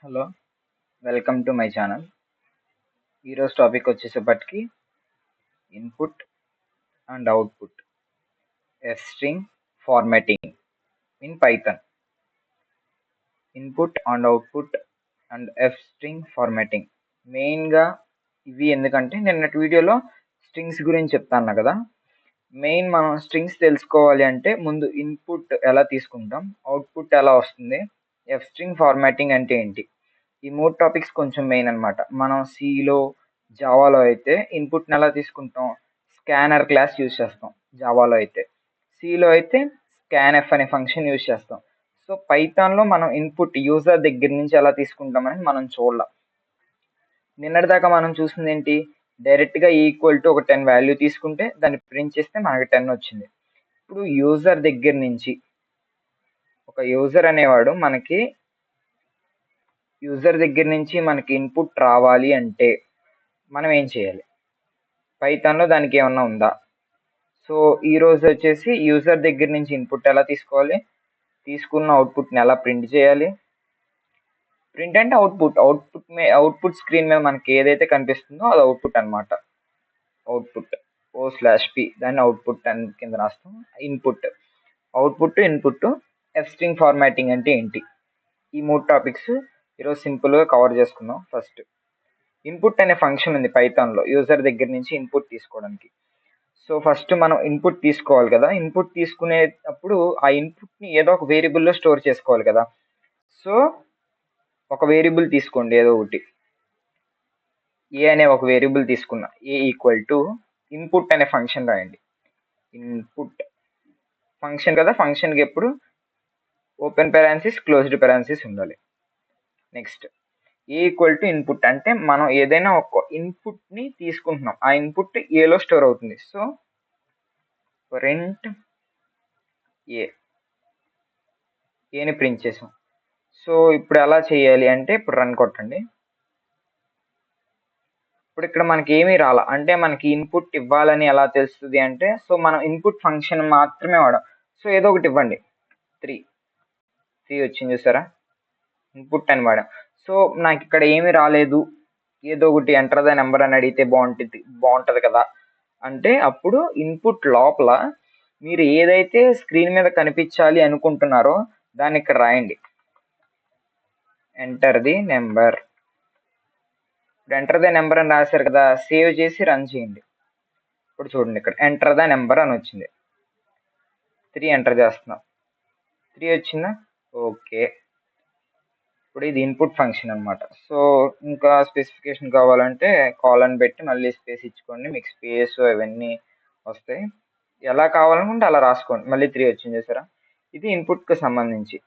Hello, welcome to my channel. ఈరోజు topic వచ్చేసేపటికి input and output F string formatting in Python. Input and output and F string formatting మెయిన్గా ఇవి ఎందుకంటే నిన్నటి వీడియోలో స్ట్రింగ్స్ గురించి చెప్తాను కదా. మెయిన్ మనం స్ట్రింగ్స్ తెలుసుకోవాలి అంటే ముందు ఇన్పుట్ ఎలా తీసుకుంటాం, అవుట్పుట్ ఎలా వస్తుంది, ఎఫ్ స్ట్రింగ్ ఫార్మాటింగ్ అంటే ఏంటి, ఈ 3 టాపిక్స్ కొంచెం మెయిన్ అనమాట. మనం సిలో, జావాలో అయితే ఇన్పుట్ని ఎలా తీసుకుంటాం, స్కానర్ క్లాస్ యూజ్ చేస్తాం జావాలో అయితే. సిలో అయితే స్కాన్ఎఫ్ అనే ఫంక్షన్ యూజ్ చేస్తాం. సో పైథాన్లో మనం ఇన్పుట్ యూజర్ దగ్గర నుంచి ఎలా తీసుకుంటామని మనం చూడాలి. నిన్నటిదాకా మనం చూసింది ఏంటి, డైరెక్ట్గా ఈక్వల్ టు ఒక 10 వాల్యూ తీసుకుంటే దాన్ని ప్రింట్ చేస్తే మనకి 10 వచ్చింది. ఇప్పుడు యూజర్ దగ్గర నుంచి ఒక యూజర్ అనేవాడు మనకి ఇన్పుట్ రావాలి అంటే మనం ఏం చేయాలి, పైథాన్లో దానికి ఏమన్నా ఉందా? సో ఈరోజు వచ్చేసి యూజర్ దగ్గర నుంచి ఇన్పుట్ ఎలా తీసుకోవాలి, తీసుకున్న అవుట్పుట్ని ఎలా ప్రింట్ చేయాలి. ప్రింట్ అంటే అవుట్పుట్ స్క్రీన్ మీద మనకి ఏదైతే కనిపిస్తుందో అది అవుట్పుట్ అనమాట. అవుట్పుట్ O/P దాన్ని అవుట్పుట్ అని కింద రాస్తాం. ఇన్పుట్ ఎఫ్ స్ట్రింగ్ ఫార్మాటింగ్ అంటే ఏంటి, ఈ 3 టాపిక్స్ ఈరోజు సింపుల్గా కవర్ చేసుకుందాం. ఫస్ట్ ఇన్పుట్ అనే ఫంక్షన్ ఉంది పైథాన్లో యూజర్ దగ్గర నుంచి ఇన్పుట్ తీసుకోవడానికి. సో ఫస్ట్ మనం ఇన్పుట్ తీసుకోవాలి కదా. ఇన్పుట్ తీసుకునేటప్పుడు ఆ ఇన్పుట్ని ఏదో ఒక వేరియబుల్లో స్టోర్ చేసుకోవాలి కదా. సో ఒక వేరియబుల్ తీసుకోండి, ఏదో ఒకటి ఏ అనే ఒక వేరియబుల్ తీసుకున్నా. ఏ ఈక్వల్ టు ఇన్పుట్ అనే ఫంక్షన్ రాయండి. ఇన్పుట్ ఫంక్షన్ కదా, ఫంక్షన్కి ఎప్పుడు ఓపెన్ పెరాన్సిస్ క్లోజ్డ్ పెరాన్సిస్ ఉండాలి. Next A equal to input అంటే మనం ఏదైనా ఒక ఇన్పుట్ని తీసుకుంటున్నాం, ఆ ఇన్పుట్ ఏలో స్టోర్ అవుతుంది. సో ప్రింట్ ఏని ప్రింట్ చేసాం. సో ఇప్పుడు ఎలా చేయాలి అంటే ఇప్పుడు రన్ కొట్టండి. ఇప్పుడు ఇక్కడ మనకి ఏమీ రాలా అంటే మనకి ఇన్పుట్ ఇవ్వాలని ఎలా తెలుస్తుంది అంటే, సో మనం ఇన్పుట్ ఫంక్షన్ మాత్రమే వాడాం. సో ఏదో ఒకటి ఇవ్వండి. 3 వచ్చింది చూసారా, ఇన్పుట్ అని వాడాం. సో నాకు ఇక్కడ ఏమీ రాలేదు, ఏదో ఒకటి ఎంటర్ ద నెంబర్ అని అడిగితే బాగుంటుంది కదా అంటే, అప్పుడు ఇన్పుట్ లోపల మీరు ఏదైతే స్క్రీన్ మీద కనిపించాలి అనుకుంటున్నారో దాన్ని ఇక్కడ రాయండి. Enter the number. ఇప్పుడు ఎంటర్ ద నెంబర్ అని రాశారు కదా, సేవ్ చేసి రన్ చేయండి. ఇప్పుడు చూడండి, ఇక్కడ ఎంటర్ ద నెంబర్ అని వచ్చింది. 3 ఎంటర్ చేస్తున్నాం, 3 వచ్చిందా, ఓకే. ఇప్పుడు ఇది ఇన్పుట్ ఫంక్షన్ అనమాట. సో ఇంకా స్పెసిఫికేషన్ కావాలంటే కాలన్ పెట్టి మళ్ళీ స్పేస్ ఇచ్చుకోండి, మీకు స్పేస్ అవన్నీ వస్తాయి. ఎలా కావాలనుకుంటే అలా రాసుకోండి. మళ్ళీ 3 వచ్చింది చూసారా. ఇది ఇన్పుట్కి సంబంధించి.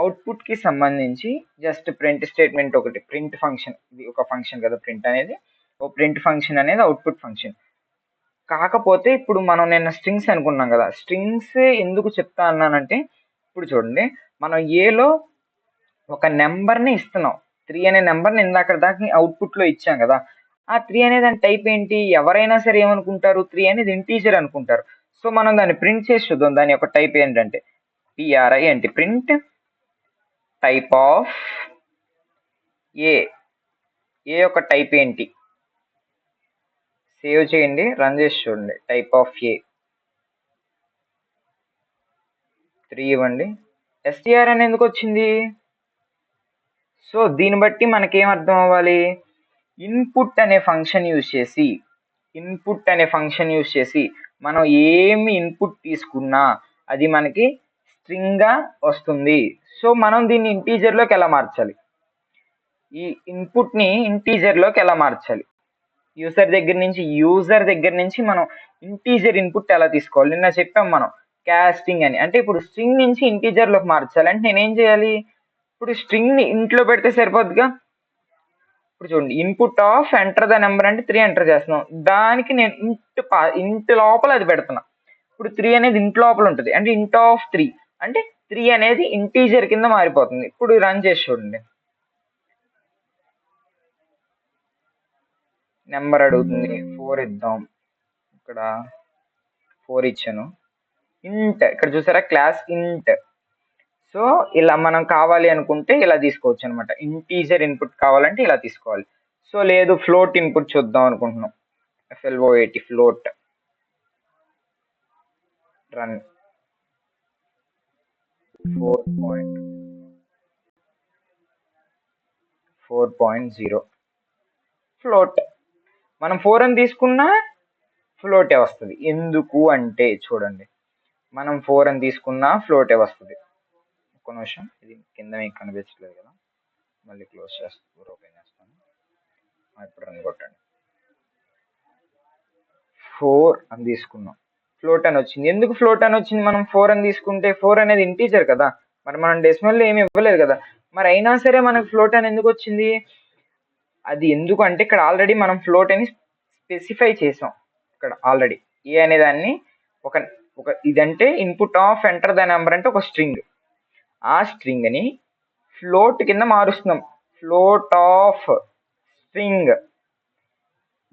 అవుట్పుట్కి సంబంధించి జస్ట్ ప్రింట్ స్టేట్మెంట్ ఒకటి, ప్రింట్ ఫంక్షన్, ఇది ఒక ఫంక్షన్ కదా ప్రింట్ అనేది. ఓ ప్రింట్ ఫంక్షన్ అనేది అవుట్పుట్ ఫంక్షన్. కాకపోతే ఇప్పుడు మనం నిన్న స్ట్రింగ్స్ అనుకున్నాం కదా, స్ట్రింగ్స్ ఎందుకు చెప్తా అన్నానంటే, ఇప్పుడు చూడండి, మనం ఏలో ఒక నెంబర్ని ఇస్తున్నాం. 3 అనే నెంబర్ని ఇందాక దాకా అవుట్పుట్లో ఇచ్చాం కదా. ఆ 3 అనే దాని టైప్ ఏంటి, ఎవరైనా సరే ఏమనుకుంటారు, 3 అనేది ఇంటీజర్ అనుకుంటారు. సో మనం దాన్ని ప్రింట్ చేసి చూద్దాం. దాని యొక్క టైప్ ఏంటంటే PRI అంటే ప్రింట్ టైప్ ఆఫ్ ఏ. ఏ యొక్క టైప్ ఏంటి, సేవ్ చేయండి, రన్ చేసి చూడండి. టైప్ ఆఫ్ ఏ 3 ఇవ్వండి. STR అని ఎందుకు వచ్చింది? సో దీన్ని బట్టి మనకేం అర్థం అవ్వాలి, ఇన్పుట్ అనే ఫంక్షన్ యూజ్ చేసి మనం ఏమి ఇన్పుట్ తీసుకున్నా అది మనకి స్ట్రింగ్గా వస్తుంది. సో మనం దీన్ని ఇంటీజర్లోకి ఎలా మార్చాలి, ఈ ఇన్పుట్ని ఇంటీజర్లోకి ఎలా మార్చాలి, యూజర్ దగ్గర నుంచి మనం ఇంటీజర్ ఇన్పుట్ ఎలా తీసుకోవాలి. నిన్న చెప్పాం మనం క్యాస్టింగ్ అని. అంటే ఇప్పుడు స్ట్రింగ్ నుంచి ఇంటీజర్లోకి మార్చాలి అంటే నేనేం చేయాలి, ఇప్పుడు స్ట్రింగ్ని ఇంట్లో పెడితే సరిపోద్దిగా. ఇప్పుడు చూడండి, input of enter the number అంటే 3 ఎంటర్ చేస్తున్నాం, దానికి నేను ఇంట్ లోపల అది పెడుతున్నా. ఇప్పుడు 3 అనేది ఇంట్ లోపల ఉంటుంది అంటే ఇంట్ ఆఫ్ 3 అంటే 3 అనేది ఇంటీజర్ కింద మారిపోతుంది. ఇప్పుడు రన్ చేసి చూడండి, నెంబర్ అడుగుతుంది, 4 ఇద్దాం. ఇక్కడ 4 ఇచ్చాను. ఇంట్, ఇక్కడ చూసారా క్లాస్ ఇంట్. సో ఇలా మనం కావాలి అనుకుంటే ఇలా తీసుకోవచ్చు అనమాట. ఇంటీజర్ ఇన్పుట్ కావాలంటే ఇలా తీసుకోవాలి. సో లేదు ఫ్లోట్ ఇన్పుట్ చూద్దాం అనుకుంటున్నాం. FLOAT float run 4.0 float. మనం 4 అని తీసుకున్నా ఫ్లోటే వస్తుంది. ఎందుకు అంటే చూడండి, మనం 4 అని తీసుకున్నా ఫ్లోటే వస్తుంది. ఒక్క నిమిషం, ఇది కింద మీకు కనిపించలేదు కదా, మళ్ళీ క్లోజ్ చేస్తాను, ఓపెన్ చేస్తాను. ఇప్పుడు రన్ కొట్టండి. 4 అని తీసుకున్నాం, ఫ్లోట్ అని వచ్చింది. ఎందుకు ఫ్లోట్ అని వచ్చింది? మనం 4 అని తీసుకుంటే 4 అనేది ఇంటీజర్ కదా, మరి మనం డెసిమల్ ఏమి ఇవ్వలేదు కదా, మరి అయినా సరే మనకు ఫ్లోట్ అని ఎందుకు వచ్చింది? అది ఎందుకు అంటే ఇక్కడ ఆల్రెడీ మనం ఫ్లోట్ అని స్పెసిఫై చేసాం. ఇక్కడ ఆల్రెడీ ఏ అనే దాన్ని ఒక ఒక ఇదంటే input of enter the number అంటే ఒక స్ట్రింగ్, ఆ స్ట్రింగ్ ని ఫ్లోట్ కింద మారుస్తున్నాం. ఫ్లోట్ ఆఫ్ స్ట్రింగ్,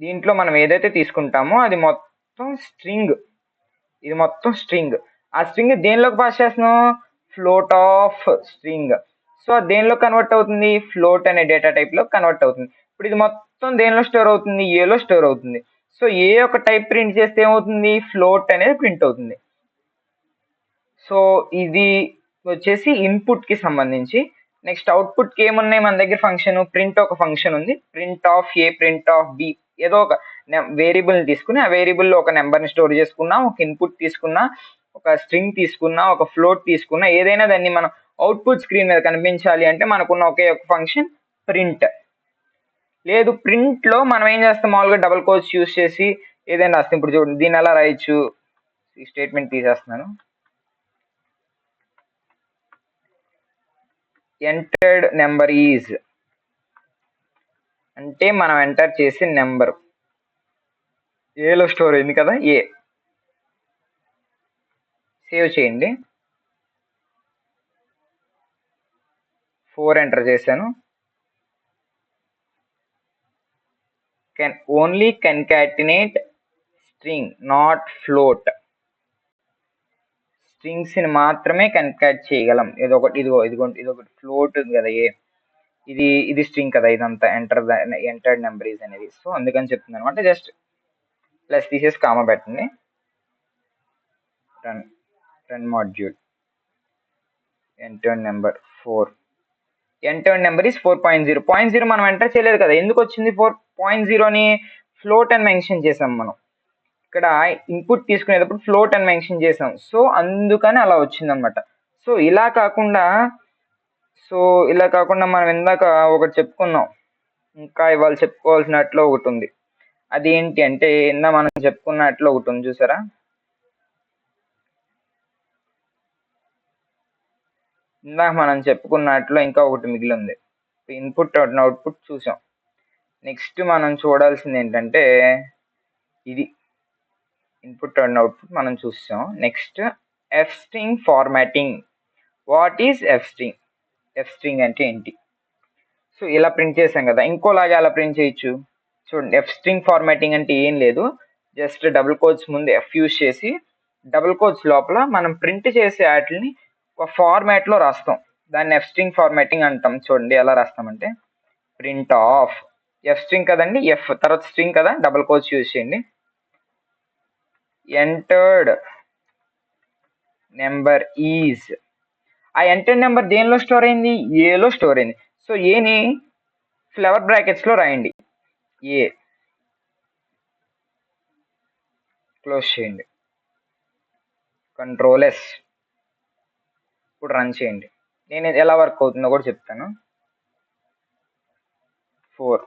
దీంట్లో మనం ఏదైతే తీసుకుంటామో అది మొత్తం స్ట్రింగ్, ఇది మొత్తం స్ట్రింగ్. ఆ స్ట్రింగ్ దేనిలోకి పాస్ చేస్తున్నాం? Float of string. సో దేనిలో కన్వర్ట్ అవుతుంది? ఫ్లోట్ అనే డేటా టైప్ లో కన్వర్ట్ అవుతుంది. ఇప్పుడు ఇది మొత్తం దేనిలో స్టోర్ అవుతుంది? ఏలో స్టోర్ అవుతుంది. సో ఏ ఒక టైప్ ప్రింట్ చేస్తే ఏమవుతుంది? ఫ్లోట్ అనేది ప్రింట్ అవుతుంది. సో ఇది వచ్చేసి ఇన్పుట్ కి సంబంధించి. నెక్స్ట్ అవుట్పుట్ కి ఏమున్నాయి మన దగ్గర? ఫంక్షన్ ప్రింట్, ఒక ఫంక్షన్ ఉంది. Print of A, print of B, ఏదో ఒక వేరియబుల్ తీసుకుని ఆ వేరియబుల్ లో ఒక నెంబర్ ని స్టోర్ చేసుకున్నా, ఒక ఇన్పుట్ తీసుకున్నా, ఒక స్ట్రింగ్ తీసుకున్నా, ఒక ఫ్లోట్ తీసుకున్నా, ఏదైనా దాన్ని మనం అవుట్పుట్ స్క్రీన్ మీద కనిపించాలి అంటే మనకున్న ఒకే ఒక ఫంక్షన్ ప్రింట్. లేదు ప్రింట్ లో మనం ఏం చేస్తాం? మామూలుగా డబుల్ కోట్స్ యూస్ చేసి ఏదైనా రాస్తాం. ఇప్పుడు చూడండి, దీన్ని ఎలా రాయొచ్చు? ఈ స్టేట్మెంట్ తీసేస్తున్నాను. ఎంటర్డ్ నెంబర్ ఈజ్ అంటే మనం ఎంటర్ చేసిన నెంబర్ ఏలో స్టోర్ అయింది కదా, ఏ. సేవ్ చేయండి. 4 ఎంటర్ చేశాను. Can only concatenate string, not float. Strings ని మాత్రమే కన్కాట్ చేయగలం. ఇదొకటి ఫ్లోట్ ఉంది కదా, ఏ, ఇది స్ట్రింగ్ కదా, ఇదంతా ఎంటర్డ్ నెంబర్ ఈజ్ అనేది. సో అందుకని చెప్తుంది అనమాట. జస్ట్ ప్లస్ తీసేసి కామా పెట్టండి. Run module entered number 4. Entered number is 4.0. 0 మనం ఎంటర్ చేయలేదు కదా, ఎందుకు వచ్చింది 4.0 అని? ఫ్లోట్ అని మెన్షన్ చేసాం మనం. ఇక్కడ ఇన్పుట్ తీసుకునేటప్పుడు ఫ్లోట్ అని మెన్షన్ చేసాం. సో అందుకని అలా వచ్చింది అనమాట. సో ఇలా కాకుండా మనం ఇందాక ఒకటి చెప్పుకున్నాం, ఇంకా ఇవాళ చెప్పుకోవాల్సినట్లు ఒకటి ఉంది. అది ఏంటి అంటే మనం చెప్పుకున్నట్లు ఒకటి ఉంది చూసారా, ఇందాక మనం చెప్పుకున్నట్లు ఇంకా ఒకటి మిగిలి ఉంది. ఇన్పుట్ అండ్ అవుట్పుట్ చూసాం. నెక్స్ట్ మనం చూడాల్సింది ఏంటంటే ఇది ఇన్పుట్ అండ్ అవుట్పుట్ మనం చూసాం. Next F string formatting. What is F string? F string అంటే ఏంటి? సో ఇలా ప్రింట్ చేసాం కదా, ఇంకోలాగా అలా ప్రింట్ చేయొచ్చు. చూడండి, ఎఫ్ స్ట్రింగ్ ఫార్మాటింగ్ అంటే ఏం లేదు, జస్ట్ డబుల్ కోట్స్ ముందు ఎఫ్ యూస్ చేసి డబుల్ కోట్స్ లోపల మనం ప్రింట్ చేసే వాటిని ఒక ఫార్మాట్ లో రాస్తాం. దాన్ని ఎఫ్ స్ట్రింగ్ ఫార్మాటింగ్ అంటాం. చూడండి ఎలా రాస్తామంటే ప్రింట్ ఆఫ్ ఎఫ్ స్ట్రింగ్ కదండి, ఎఫ్ తర్వాత స్ట్రింగ్ కదా, డబుల్ కోట్స్ యూజ్ చేయండి. ఎంటర్డ్ నెంబర్ ఈజ్, ఆ ఎంటర్డ్ నెంబర్ దేనిలో స్టోర్ అయింది? ఏలో స్టోర్ అయింది. సో ఏని ఫ్లవర్ బ్రాకెట్స్ లో రాయండి, ఏ. క్లోజ్ చేయండి, కంట్రోల్ ఎస్. ఇప్పుడు రన్ చేయండి. నేను ఎలా వర్క్ అవుతుందో కూడా చెప్తాను. 4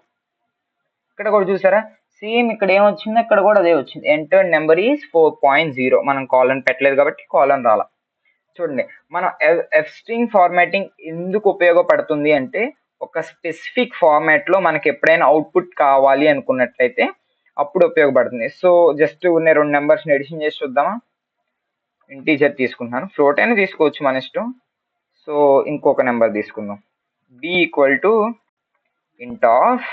ఇక్కడ కూడా చూసారా, సేమ్ ఇక్కడ ఏమొచ్చిందో ఇక్కడ కూడా అదే వచ్చింది. Entered number is 4.0. మనం కాలన్ పెట్టలేదు కాబట్టి కాలన్ రాలా. చూడండి, మనం ఎఫ్ స్ట్రింగ్ ఫార్మాటింగ్ ఎందుకు ఉపయోగపడుతుంది అంటే ఒక స్పెసిఫిక్ ఫార్మాట్ లో మనకి ఎప్పుడైనా అవుట్పుట్ కావాలి అనుకున్నట్లయితే అప్పుడు ఉపయోగపడుతుంది. సో జస్ట్ ఉన్న 2 నెంబర్స్ ఎడిషన్ చేసి చూద్దామా? ఇంటీజర్ తీసుకుంటున్నాను, ఫ్లోట్ అయినా తీసుకోవచ్చు మన ఇష్టం. సో ఇంకొక నెంబర్ తీసుకుందాం, b ఈక్వల్ టు ఇంట్ ఆఫ్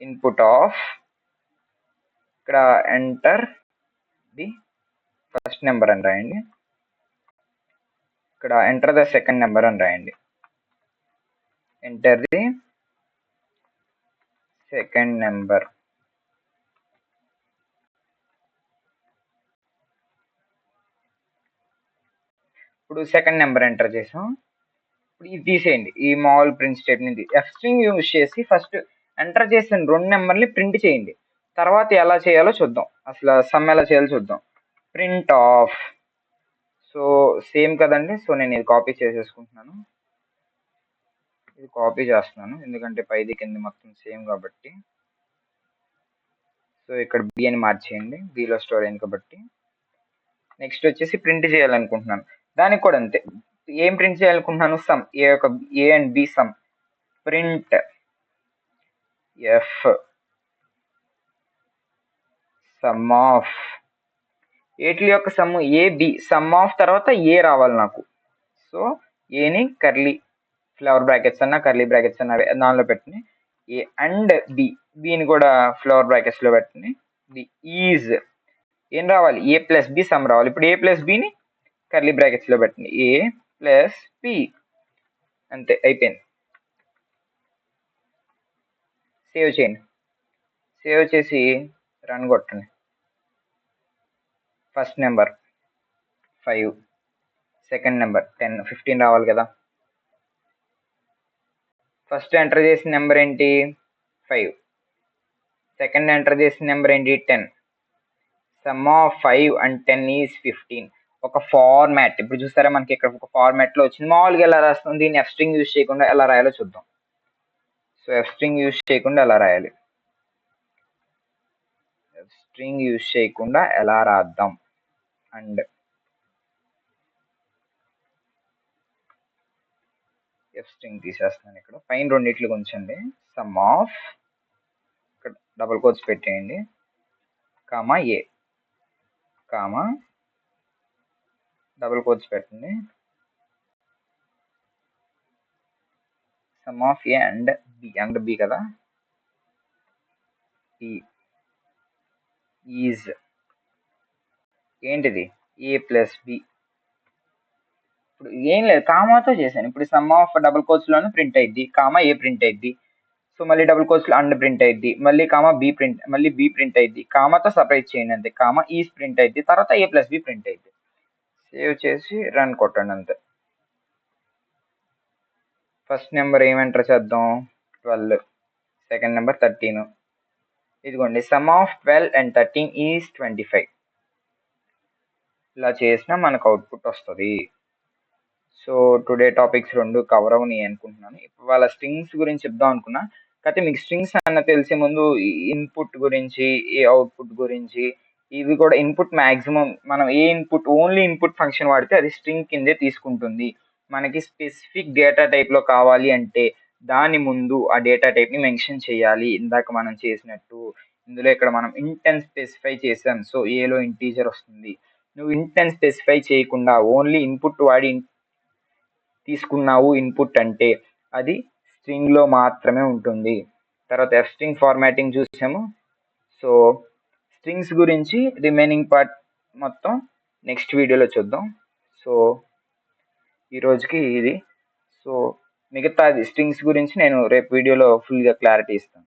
ఇన్పుట్ ఆఫ్, ఇక్కడ ఎంటర్ ది ఫస్ట్ నెంబర్ అని రాయండి. ఇక్కడ ఎంటర్ ద సెకండ్ నెంబర్ అని రాయండి. Enter the second number. ఇప్పుడు సెకండ్ నెంబర్ ఎంటర్ చేసాం. ఇప్పుడు ఇది తీసేయండి, ఈ మామూలు print statement. F string use చేసి ఫస్ట్ ఎంటర్ చేసిన 2 నెంబర్ని ప్రింట్ చేయండి. తర్వాత ఎలా చేయాలో చూద్దాం, అసలు సమ్ ఎలా చేయాలో చూద్దాం. Print of. సో సేమ్ కదండి, సో నేను ఇది కాపీ చేసేసుకుంటున్నాను. ఇది కాపీ చేస్తున్నాను ఎందుకంటే పైది కింద మొత్తం సేమ్ కాబట్టి. సో ఇక్కడ బి అని మార్చేయండి, బిలో స్టోర్ అయింది కాబట్టి. నెక్స్ట్ వచ్చేసి ప్రింట్ చేయాలనుకుంటున్నాను, దానికి కూడా అంతే. ఏం ప్రింట్ చేయాలనుకుంటున్నాను? Sum. A and B sum. Printf sum of. ఏటి యొక్క sum A B. Sum of తర్వాత ఏ రావాలి నాకు. సో ఏని కర్లీ ఫ్లవర్ బ్రాకెట్స్ అన్న కర్లీ బ్రాకెట్స్ అన్న దానిలో పెట్టిన ఏ అండ్ బి. బిని కూడా ఫ్లవర్ బ్రాకెట్స్ లో పెట్టిన ది ఈజ్. ఏం రావాలి? ఏ ప్లస్ బి సమ్ రావాలి. ఇప్పుడు ఏ ప్లస్ బిని కర్లీ బ్రాకెట్స్ లో పెట్టింది ఏ ప్లస్ బి. అంతే, అయిపోయింది. సేవ్ చేయండి. సేవ్ చేసి రన్ కొట్టండి. ఫస్ట్ నెంబర్ 5, సెకండ్ నెంబర్ 10, 15 రావాలి కదా. ఫస్ట్ ఎంటర్ చేసిన నెంబర్ ఏంటి? 5. సెకండ్ ఎంటర్ చేసిన నెంబర్ ఏంటి? 10. Some of 5 and 10 is 15. ఒక ఫార్మాట్. ఇప్పుడు చూస్తారా మనకి ఇక్కడ ఒక ఫార్మాట్ లో వచ్చింది. మామూలుగా ఎలా రాస్తుంది? దీన్ని ఎఫ్ స్ట్రింగ్ యూజ్ చేయకుండా ఎలా రాయాలో చూద్దాం. సో ఎఫ్ స్ట్రింగ్ యూజ్ చేయకుండా ఎలా రాయాలి? ఎఫ్ స్ట్రింగ్ యూజ్ చేయకుండా ఎలా రాద్దాం? అండ్ ఎఫ్ స్ట్రింగ్ తీసేస్తున్నాను. ఇక్కడ పైన రెండిట్లు ఉంచండి. సమ్ ఆఫ్, ఇక్కడ డబుల్ కోట్స్ పెట్టేయండి, comma A, comma double quotes పెట్టండి, sum of A and B కదా, ఈజ్ ఏంటిది? A plus B. ఇప్పుడు ఏం లేదు, కామాతో చేశాను. ఇప్పుడు సమ్ ఆఫ్ డబుల్ కోట్స్ లోనే ప్రింట్ అయింది, కామా ఏ ప్రింట్ అయింది. సో మళ్ళీ డబుల్ కోట్స్ లో అండ్ ప్రింట్ అయింది, మళ్ళీ కామా బి ప్రింట్, మళ్ళీ బి ప్రింట్ అయింది. కామాతో సపరేట్ చేయండి అంతే. కామా ఈజ్ ప్రింట్ అయింది, తర్వాత ఏ ప్లస్ బి ప్రింట్ అయింది. సేవ్ చేసి రన్ కొట్టండి అంతే. ఫస్ట్ నెంబర్ ఏం ఎంటర్ చేద్దాం? 12. Second number 13. ఇదిగోండి, సమ్ ఆఫ్ 12 and 13 ఈజ్ 25. ఇలా చేసినా మనకు అవుట్పుట్ వస్తుంది. సో టుడే టాపిక్స్ 2 కవర్ అవునాయి అనుకుంటున్నాను. ఇప్పుడు వాళ్ళ స్ట్రింగ్స్ గురించి చెప్దాం అనుకున్నా, కాకపోతే మీకు స్ట్రింగ్స్ అన్న తెలిసే ముందు ఇన్పుట్ గురించి, ఏ అవుట్పుట్ గురించి, ఇవి కూడా ఇన్పుట్ మ్యాక్సిమం మనం ఏ ఇన్పుట్, ఓన్లీ ఇన్పుట్ ఫంక్షన్ వాడితే అది స్ట్రింగ్ కిందే తీసుకుంటుంది. మనకి స్పెసిఫిక్ డేటా టైప్లో కావాలి అంటే దాని ముందు ఆ డేటా టైప్ని మెన్షన్ చేయాలి, ఇందాక మనం చేసినట్టు. ఇందులో ఇక్కడ మనం ఇంట్ అని స్పెసిఫై చేసాం, సో ఏలో ఇంటీజర్ వస్తుంది. నువ్వు ఇంట్ అని స్పెసిఫై చేయకుండా ఓన్లీ ఇన్పుట్ వాడి తీసుకున్నావు ఇన్పుట్ అంటే అది స్ట్రింగ్లో మాత్రమే ఉంటుంది. తర్వాత ఎఫ్ స్ట్రింగ్ ఫార్మాటింగ్ చూసాము. సో స్ట్రింగ్స్ గురించి రిమైనింగ్ పార్ట్ మొత్తం నెక్స్ట్ వీడియోలో చూద్దాం. సో ఈరోజుకి ఇది. సో మిగతాది స్ట్రింగ్స్ గురించి నేను రేపు వీడియోలో ఫుల్గా క్లారిటీ ఇస్తాను.